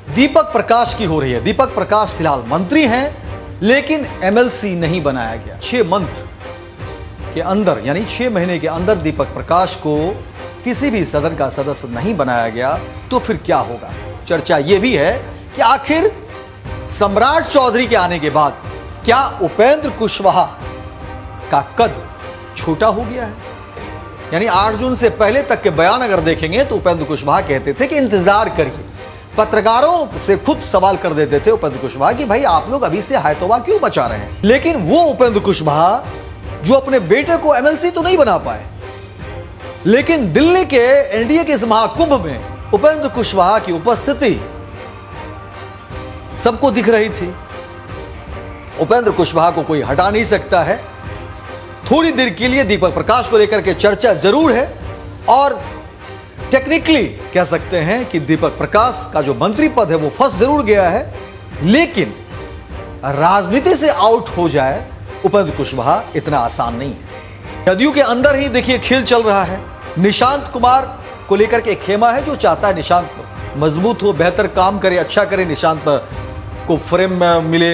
दीपक प्रकाश की हो रही है। दीपक प्रकाश फिलहाल मंत्री हैं, लेकिन एमएलसी नहीं बनाया गया। 6 मंथ के अंदर यानी 6 महीने के अंदर दीपक प्रकाश को किसी भी सदन का सदस्य नहीं बनाया गया तो फिर क्या होगा। चर्चा यह भी है कि आखिर सम्राट चौधरी के आने के बाद क्या उपेंद्र कुशवाहा का कद छोटा हो गया है। यानी 8 जून से पहले तक के बयान अगर देखेंगे तो उपेंद्र कुशवाहा कहते थे कि इंतजार करिए। पत्रकारों से खुद सवाल कर देते थे उपेंद्र कुशवाहा कि भाई आप लोग अभी से हायतोबा क्यों बचा रहे हैं। लेकिन वो उपेंद्र कुशवाहा जो अपने बेटे को एमएलसी तो नहीं बना पाए, लेकिन दिल्ली के एनडीए के इस महाकुंभ में उपेंद्र कुशवाहा की उपस्थिति सबको दिख रही थी। उपेंद्र कुशवाहा को कोई हटा नहीं सकता है। थोड़ी देर के लिए दीपक प्रकाश को लेकर के चर्चा जरूर है और टेक्निकली कह सकते हैं कि दीपक प्रकाश का जो मंत्री पद है वो फंस जरूर गया है, लेकिन राजनीति से आउट हो जाए उपेंद्र कुशवाहा इतना आसान नहीं है। जदयू के अंदर ही देखिए खेल चल रहा है। निशांत कुमार को लेकर के एक खेमा है जो चाहता है निशांत मजबूत हो, बेहतर काम करे, अच्छा करे, निशांत को फ्रेम मिले,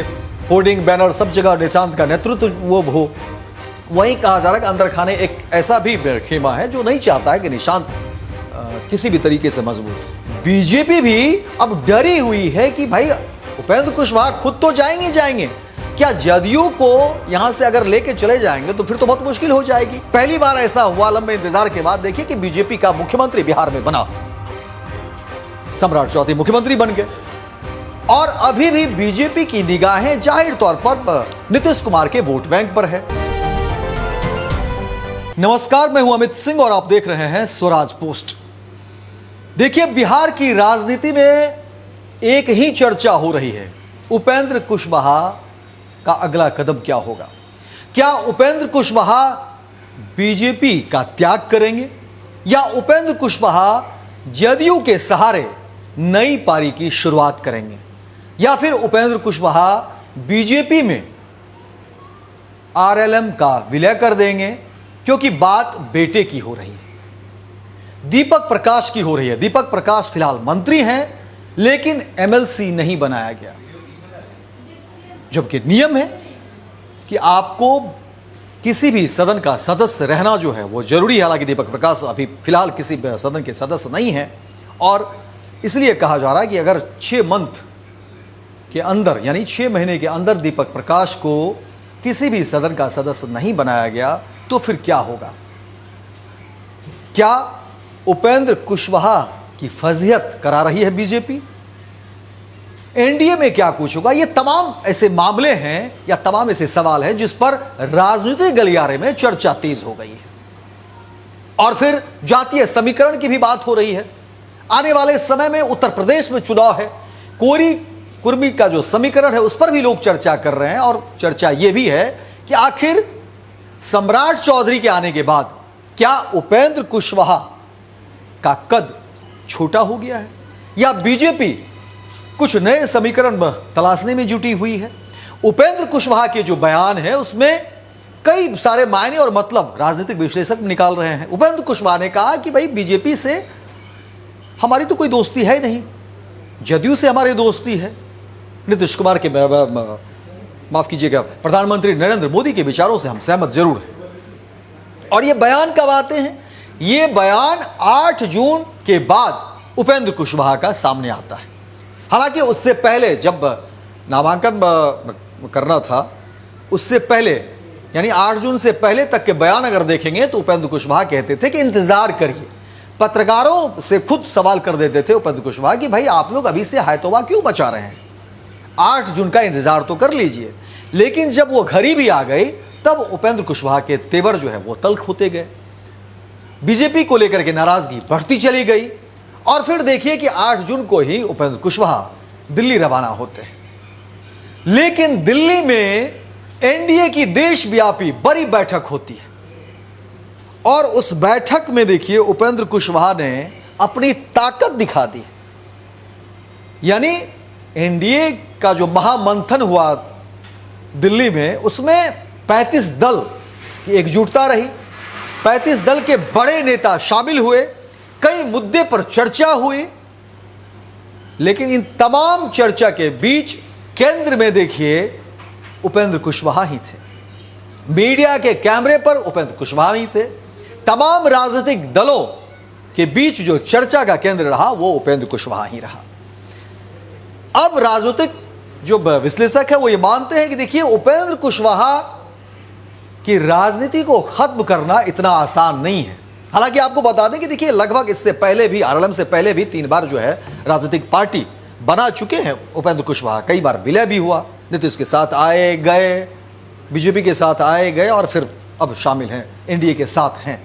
होर्डिंग बैनर सब जगह निशांत का नेतृत्व वो हो। वहीं कहा जा रहा है कि अंदर खाने एक ऐसा भी खेमा है जो नहीं चाहता है कि निशांत किसी भी तरीके से मजबूत हो। बीजेपी भी अब डरी हुई है कि भाई उपेंद्र कुशवाहा खुद तो जाएंगे, क्या जदयू को यहां से अगर लेके चले जाएंगे तो फिर तो बहुत मुश्किल हो जाएगी। पहली बार ऐसा हुआ लंबे इंतजार के बाद देखिए कि बीजेपी का मुख्यमंत्री बिहार में बना, सम्राट चौधरी मुख्यमंत्री बन गए और अभी भी बीजेपी की निगाहें जाहिर तौर पर नीतीश कुमार के वोट बैंक पर है। नमस्कार, मैं हूं अमित सिंह और आप देख रहे हैं स्वराज पोस्ट। देखिए, बिहार की राजनीति में एक ही चर्चा हो रही है, उपेंद्र कुशवाहा का अगला कदम क्या होगा। क्या उपेंद्र कुशवाहा बीजेपी का त्याग करेंगे या उपेंद्र कुशवाहा जदयू के सहारे नई पारी की शुरुआत करेंगे, या फिर उपेंद्र कुशवाहा बीजेपी में आरएलएम का विलय कर देंगे, क्योंकि बात बेटे की हो रही है, दीपक प्रकाश की हो रही है। दीपक प्रकाश फिलहाल मंत्री हैं, लेकिन एमएलसी नहीं बनाया गया, जबकि नियम है कि आपको किसी भी सदन का सदस्य रहना जो है वो जरूरी है। हालांकि दीपक प्रकाश अभी फिलहाल किसी सदन के सदस्य नहीं है और इसलिए कहा जा रहा है कि अगर 6 मंथ के अंदर यानी 6 महीने के अंदर दीपक प्रकाश को किसी भी सदन का सदस्य नहीं बनाया गया तो फिर क्या होगा। क्या उपेंद्र कुशवाहा की फजीहत करा रही है बीजेपी, एनडीए में क्या कुछ होगा। ये तमाम ऐसे मामले हैं या तमाम ऐसे सवाल हैं जिस पर राजनीतिक गलियारे में चर्चा तेज हो गई है। और फिर जातीय समीकरण की भी बात हो रही है। आने वाले समय में उत्तर प्रदेश में चुनाव है, कोरी कुर्मी का जो समीकरण है उस पर भी लोग चर्चा कर रहे हैं। और चर्चा यह भी है कि आखिर सम्राट चौधरी के आने के बाद क्या उपेंद्र कुशवाहा का कद छोटा हो गया है या बीजेपी कुछ नए समीकरण तलाशने में जुटी हुई है। उपेंद्र कुशवाहा के जो बयान है उसमें कई सारे मायने और मतलब राजनीतिक विश्लेषक निकाल रहे हैं। उपेंद्र कुशवाहा ने कहा कि भाई बीजेपी से हमारी तो कोई दोस्ती है नहीं, जदयू से हमारी दोस्ती है, नीतीश कुमार के माफ कीजिएगा प्रधानमंत्री नरेंद्र मोदी के विचारों से हम सहमत जरूर हैं। और ये बयान कब आते हैं, ये बयान 8 जून के बाद उपेंद्र कुशवाहा का सामने आता है। हालांकि उससे पहले जब नामांकन करना था उससे पहले यानी 8 जून से पहले तक के बयान अगर देखेंगे तो उपेंद्र कुशवाहा कहते थे कि इंतजार करिए। पत्रकारों से खुद सवाल कर देते थे उपेंद्र कुशवाहा कि भाई आप लोग अभी से हायतोबा क्यों बचा रहे हैं, 8 जून का इंतजार तो कर लीजिए। लेकिन जब वो घड़ी भी आ गई तब उपेंद्र कुशवाहा के तेवर जो है वो तल्ख होते गए, बीजेपी को लेकर के नाराजगी बढ़ती चली गई। और फिर देखिए कि 8 जून को ही उपेंद्र कुशवाहा दिल्ली रवाना होते हैं। लेकिन दिल्ली में एनडीए की देशव्यापी बड़ी बैठक होती है और उस बैठक में देखिए उपेंद्र कुशवाहा ने अपनी ताकत दिखा दी। यानी एनडीए का जो महामंथन हुआ दिल्ली में उसमें 35 दल की एकजुटता रही, 35 दल के बड़े नेता शामिल हुए, कई मुद्दे पर चर्चा हुई लेकिन इन तमाम चर्चा के बीच केंद्र में देखिए उपेंद्र कुशवाहा ही थे। मीडिया के कैमरे पर उपेंद्र कुशवाहा ही थे। तमाम राजनीतिक दलों के बीच जो चर्चा का केंद्र रहा वो उपेंद्र कुशवाहा ही रहा। अब राजनीतिक जो विश्लेषक है वो ये मानते हैं कि देखिए उपेंद्र कुशवाहा की राजनीति को खत्म करना इतना आसान नहीं है। हालांकि आपको बता दें कि देखिए लगभग इससे पहले भी, आरएलएम से पहले भी 3 बार जो है राजनीतिक पार्टी बना चुके हैं उपेंद्र कुशवाहा। कई बार विलय भी हुआ, नीतीश के साथ आए गए, बीजेपी के साथ आए गए और फिर अब शामिल हैं, एनडीए के साथ हैं।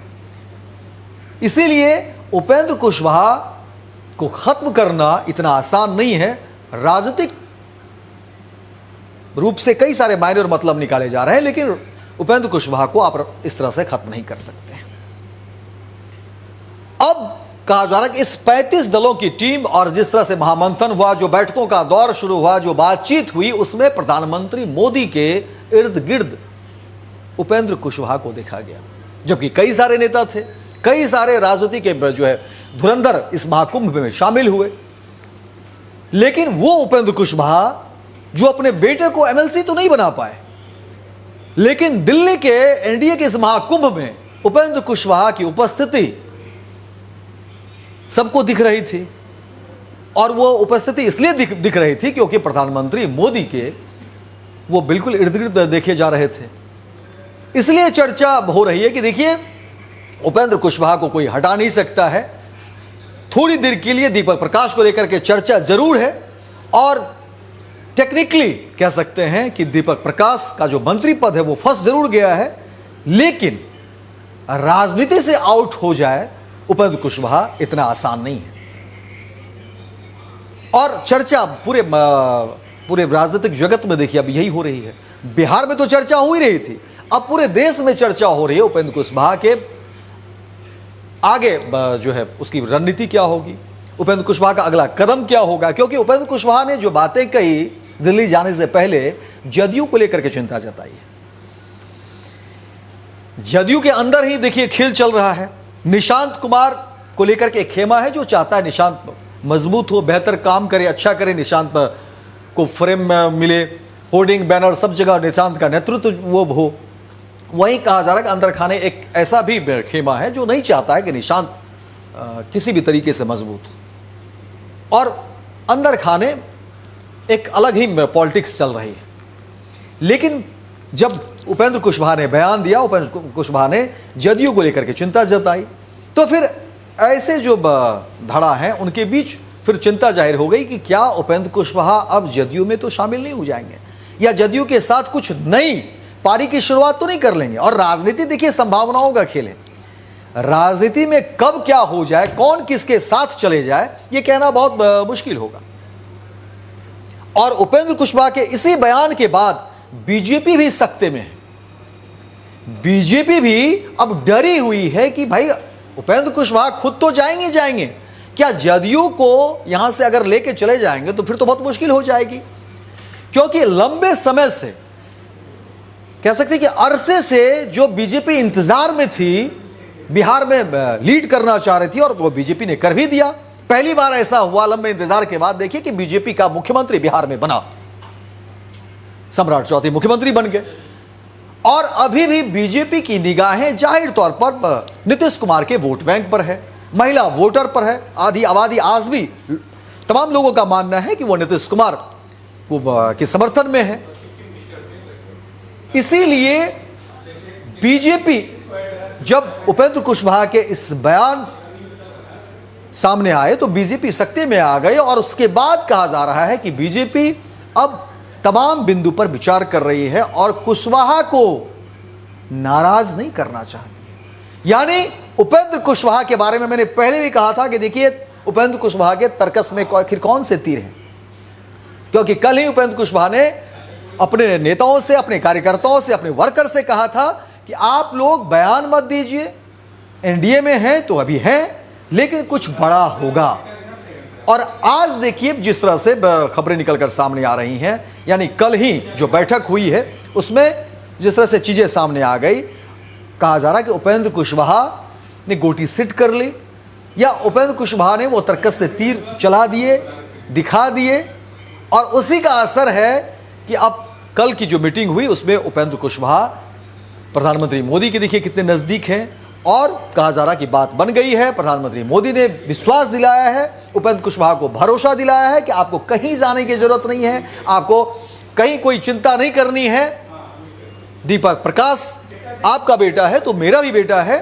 इसीलिए उपेंद्र कुशवाहा को खत्म करना इतना आसान नहीं है। राजनीतिक रूप से कई सारे मायने और मतलब निकाले जा रहे हैं, लेकिन उपेंद्र कुशवाहा को आप इस तरह से खत्म नहीं कर सकते। अब कहा जा रहा है कि इस 35 दलों की टीम और जिस तरह से महामंथन हुआ, जो बैठकों का दौर शुरू हुआ, जो बातचीत हुई, उसमें प्रधानमंत्री मोदी के इर्द गिर्द उपेंद्र कुशवाहा को देखा गया। जबकि कई सारे नेता थे, कई सारे राजनीति के जो है धुरंधर इस महाकुंभ में शामिल हुए, लेकिन वो उपेंद्र कुशवाहा जो अपने बेटे को एमएलसी तो नहीं बना पाए, लेकिन दिल्ली के एनडीए के इस महाकुंभ में उपेंद्र कुशवाहा की उपस्थिति सबको दिख रही थी। और वो उपस्थिति इसलिए दिख रही थी क्योंकि प्रधानमंत्री मोदी के वो बिल्कुल इर्द गिर्द देखे जा रहे थे। इसलिए चर्चा हो रही है कि देखिए उपेंद्र कुशवाहा को कोई हटा नहीं सकता है। थोड़ी देर के लिए दीपक प्रकाश को लेकर के चर्चा जरूर है और टेक्निकली कह सकते हैं कि दीपक प्रकाश का जो मंत्री पद है वो फंस जरूर गया है, लेकिन राजनीति से आउट हो जाए उपेंद्र कुशवाहा इतना आसान नहीं है। और चर्चा पूरे राजनीतिक जगत में देखिए अब यही हो रही है। बिहार में तो चर्चा हो ही रही थी, अब पूरे देश में चर्चा हो रही है उपेंद्र कुशवाहा के आगे जो है उसकी रणनीति क्या होगी, उपेंद्र कुशवाहा का अगला कदम क्या होगा। क्योंकि उपेंद्र कुशवाहा ने जो बातें कही दिल्ली जाने से पहले जदयू को लेकर के चिंता जताई है। जदयू के अंदर ही देखिए खेल चल रहा है। निशांत कुमार को लेकर के एक खेमा है जो चाहता है निशांत मजबूत हो, बेहतर काम करे, अच्छा करे, निशांत को फ्रेम में मिले, होर्डिंग बैनर सब जगह निशांत का नेतृत्व वो हो। वहीं कहा जा रहा है कि अंदर खाने एक ऐसा भी खेमा है जो नहीं चाहता है कि निशांत किसी भी तरीके से मजबूत हो। और अंदर खाने एक अलग ही पॉलिटिक्स चल रही है। लेकिन जब उपेंद्र कुशवाहा ने बयान दिया, उपेंद्र कुशवाहा ने जदयू को लेकर के चिंता जताई, तो फिर ऐसे जो धड़ा हैं उनके बीच फिर चिंता जाहिर हो गई कि क्या उपेंद्र कुशवाहा अब जदयू में तो शामिल नहीं हो जाएंगे या जदयू के साथ कुछ नई पारी की शुरुआत तो नहीं कर लेंगे। और राजनीति देखिए संभावनाओं का खेल है। राजनीति में कब क्या हो जाए, कौन किसके साथ चले जाए, यह कहना बहुत मुश्किल होगा। और उपेंद्र कुशवाहा के इसी बयान के बाद बीजेपी भी सख्ते में है। बीजेपी भी अब डरी हुई है कि भाई उपेंद्र कुशवाहा खुद तो जाएंगे, क्या जदयू को यहां से अगर लेके चले जाएंगे तो फिर तो बहुत मुश्किल हो जाएगी। क्योंकि लंबे समय से कह सकते हैं कि अरसे से जो बीजेपी इंतजार में थी, बिहार में लीड करना चाह रही थी और वो बीजेपी ने कर भी दिया। पहली बार ऐसा हुआ लंबे इंतजार के बाद देखिए कि बीजेपी का मुख्यमंत्री बिहार में बना, सम्राट चौधरी मुख्यमंत्री बन गए। और अभी भी बीजेपी की निगाहें जाहिर तौर पर नीतीश कुमार के वोट बैंक पर है, महिला वोटर पर है। आधी आबादी आज भी तमाम लोगों का मानना है कि वो नीतीश कुमार के समर्थन में है। इसीलिए बीजेपी जब उपेंद्र कुशवाहा के इस बयान सामने आए तो बीजेपी सख्ते में आ गए। और उसके बाद कहा जा रहा है कि बीजेपी अब तमाम बिंदु पर विचार कर रही है और कुशवाहा को नाराज नहीं करना चाहती। यानी उपेंद्र कुशवाहा के बारे में मैंने पहले भी कहा था कि देखिए उपेंद्र कुशवाहा के तर्कस में आखिर कौन से तीर हैं। क्योंकि कल ही उपेंद्र कुशवाहा ने अपने नेताओं से, अपने कार्यकर्ताओं से, अपने वर्कर से कहा था कि आप लोग बयान मत दीजिए, एनडीए में हैं तो अभी हैं, लेकिन कुछ बड़ा होगा। और आज देखिए जिस तरह से खबरें निकलकर सामने आ रही हैं, यानी कल ही जो बैठक हुई है उसमें जिस तरह से चीजें सामने आ गई, कहा जा रहा है कि उपेंद्र कुशवाहा ने गोटी सिट कर ली या उपेंद्र कुशवाहा ने वो तर्कस से तीर चला दिए, दिखा दिए और उसी का असर है कि अब कल की जो मीटिंग हुई उसमें उपेंद्र कुशवाहा प्रधानमंत्री मोदी के देखिए कितने नजदीक हैं और कहा जा रहा कि बात बन गई है। प्रधानमंत्री मोदी ने विश्वास दिलाया है, उपेंद्र कुशवाहा को भरोसा दिलाया है कि आपको कहीं जाने की जरूरत नहीं है, आपको कहीं कोई चिंता नहीं करनी है। दीपक प्रकाश आपका बेटा है तो मेरा भी बेटा है,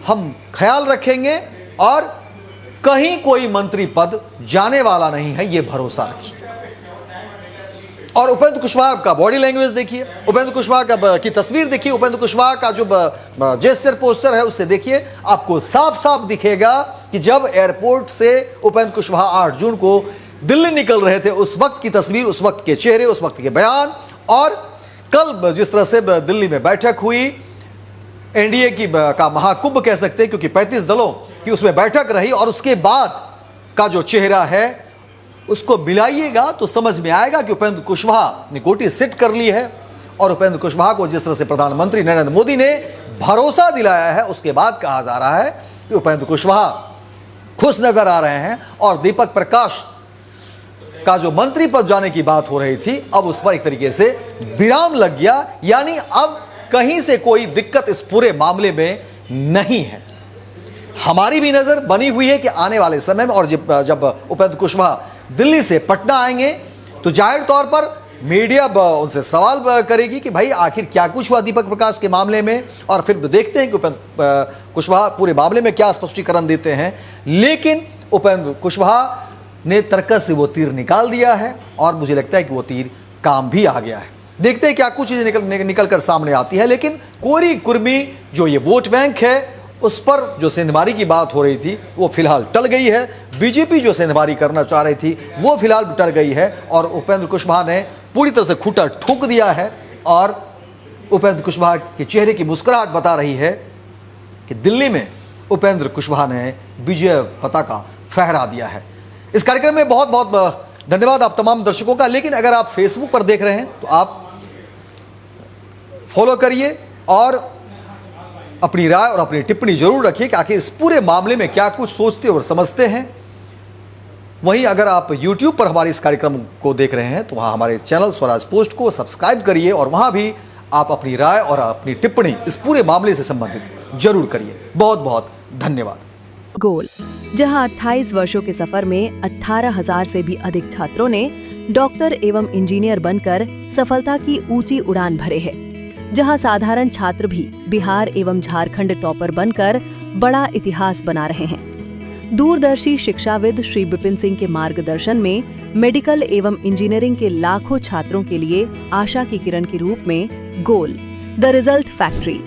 हम ख्याल रखेंगे और कहीं कोई मंत्री पद जाने वाला नहीं है, यह भरोसा रखिए। और उपेंद्र कुशवाहा का बॉडी लैंग्वेज देखिए, उपेंद्र कुशवाहा की तस्वीर देखिए, उपेंद्र कुशवाहा का जो जेस्चर पोस्टर है उससे देखिए, आपको साफ साफ दिखेगा कि जब एयरपोर्ट से उपेंद्र कुशवाहा 8 जून को दिल्ली निकल रहे थे उस वक्त की तस्वीर, उस वक्त के चेहरे, उस वक्त के बयान, और कल जिस तरह से दिल्ली में बैठक हुई, एनडीए की का महाकुंभ कह सकते हैं क्योंकि 35 दलों की उसमें बैठक रही, और उसके बाद का जो चेहरा है उसको मिलाइएगा तो समझ में आएगा कि उपेंद्र कुशवाहा ने गोटी सेट कर ली है। और उपेंद्र कुशवाहा को जिस तरह से प्रधानमंत्री नरेंद्र मोदी ने भरोसा दिलाया है, उसके बाद कहा जा रहा है कि उपेंद्र कुशवाहा खुश नजर आ रहे हैं। और दीपक प्रकाश का जो मंत्री पद जाने की बात हो रही थी, अब उस पर एक तरीके से विराम लग गया, यानी अब कहीं से कोई दिक्कत इस पूरे मामले में नहीं है। हमारी भी नजर बनी हुई है कि आने वाले समय में और जब उपेंद्र कुशवाहा दिल्ली से पटना आएंगे तो जाहिर तौर पर मीडिया उनसे सवाल करेगी कि भाई आखिर क्या कुछ हुआ दीपक प्रकाश के मामले में, और फिर देखते हैं कि उपेंद्र कुशवाहा पूरे मामले में क्या स्पष्टीकरण देते हैं। लेकिन उपेंद्र कुशवाहा ने तर्कस से वो तीर निकाल दिया है और मुझे लगता है कि वो तीर काम भी आ गया है। देखते हैं क्या कुछ चीजें निकल कर सामने आती है। लेकिन कोरी कुर्मी जो ये वोट बैंक है उस पर जो सेंधमारी की बात हो रही थी वो फिलहाल टल गई है। बीजेपी जो सेंधमारी करना चाह रही थी वो फिलहाल टल गई है और उपेंद्र कुशवाहा ने पूरी तरह से खूंटा ठोक दिया है। और उपेंद्र कुशवाहा के चेहरे की मुस्कुराहट बता रही है कि दिल्ली में उपेंद्र कुशवाहा ने विजय पताका फहरा दिया है। इस कार्यक्रम में बहुत बहुत धन्यवाद आप तमाम दर्शकों का। लेकिन अगर आप फेसबुक पर देख रहे हैं तो आप फॉलो करिए और अपनी राय और अपनी टिप्पणी जरूर रखिए कि आखिर इस पूरे मामले में क्या कुछ सोचते और समझते हैं। वहीं अगर आप YouTube पर हमारे इस कार्यक्रम को देख रहे हैं तो वहां हमारे चैनल स्वराज पोस्ट को सब्सक्राइब करिए और वहां भी आप अपनी राय और अपनी टिप्पणी इस पूरे मामले से संबंधित जरूर करिए। बहुत बहुत धन्यवाद। गोल, जहां 28 वर्षों के सफर में 18,000 से भी अधिक छात्रों ने डॉक्टर एवं इंजीनियर बनकर सफलता की ऊंची उड़ान भरे है, जहां साधारण छात्र भी बिहार एवं झारखंड टॉपर बनकर बड़ा इतिहास बना रहे हैं। दूरदर्शी शिक्षाविद श्री विपिन सिंह के मार्गदर्शन में मेडिकल एवं इंजीनियरिंग के लाखों छात्रों के लिए आशा की किरण के रूप में गोल, द रिजल्ट फैक्ट्री